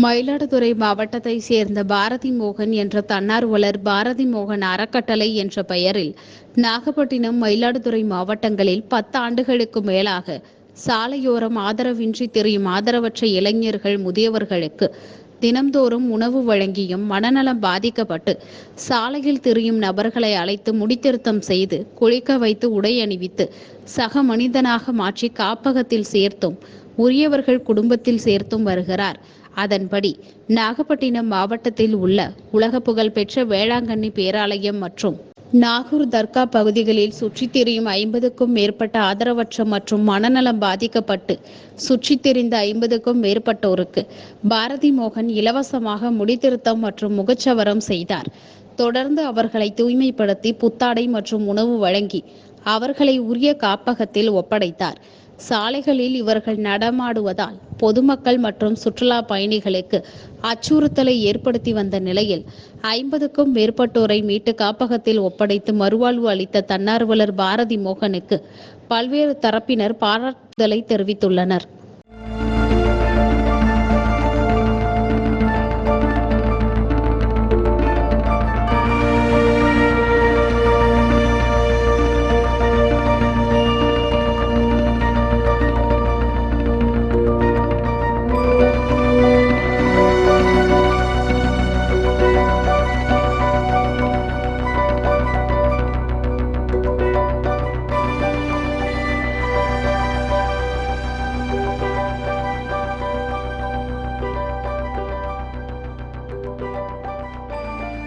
மயிலாடுதுறை மாவட்டத்தை சேர்ந்த பாரதி மோகன் என்ற தன்னார்வலர் பாரதி மோகன் அறக்கட்டளை என்ற பெயரில் நாகப்பட்டினம், மயிலாடுதுறை மாவட்டங்களில் 10 ஆண்டுகளுக்கு மேலாக சாலையோரம் ஆதரவின்றி திரியும் ஆதரவற்ற இளைஞர்கள், முதியவர்களுக்கு தினம்தோறும் உணவு வழங்கியும், மனநலம் பாதிக்கப்பட்டு சாலையில் திரியும் நபர்களை அழைத்து முடித்திருத்தம் செய்து, குளிக்க வைத்து, உடை அணிவித்து, சக மனிதனாக மாற்றி காப்பகத்தில் சேர்த்தும், உரியவர்கள் குடும்பத்தில் சேர்த்தும் வருகிறார். அதன்படி நாகப்பட்டினம் மாவட்டத்தில் உள்ள உலக புகழ் பெற்ற வேளாங்கண்ணி பேராலயம் மற்றும் நாகூர் தர்கா பகுதிகளில் சுற்றித் திரியும் 50க்கும் மேற்பட்ட ஆதரவற்ற மற்றும் மனநலம் பாதிக்கப்பட்டு சுற்றித் திரிந்த 50க்கும் மேற்பட்டோருக்கு பாரதி மோகன் இலவசமாக முடித்திருத்தம் மற்றும் முகச்சவரம் செய்தார். தொடர்ந்து அவர்களை தூய்மைப்படுத்தி புத்தாடை மற்றும் உணவு வழங்கி அவர்களை உரிய காப்பகத்தில் ஒப்படைத்தார். சாலைகளில் இவர்கள் நடமாடுவதால் பொதுமக்கள் மற்றும் சுற்றுலா பயணிகளுக்கு அச்சுறுத்தலை ஏற்படுத்தி வந்த நிலையில் 50க்கும் மேற்பட்டோரை மீட்டு காப்பகத்தில் ஒப்படைத்து மறுவாழ்வு அளித்த தன்னார்வலர் பாரதி மோகனுக்கு பல்வேறு தரப்பினர் பாராட்டுதலை தெரிவித்துள்ளனர்.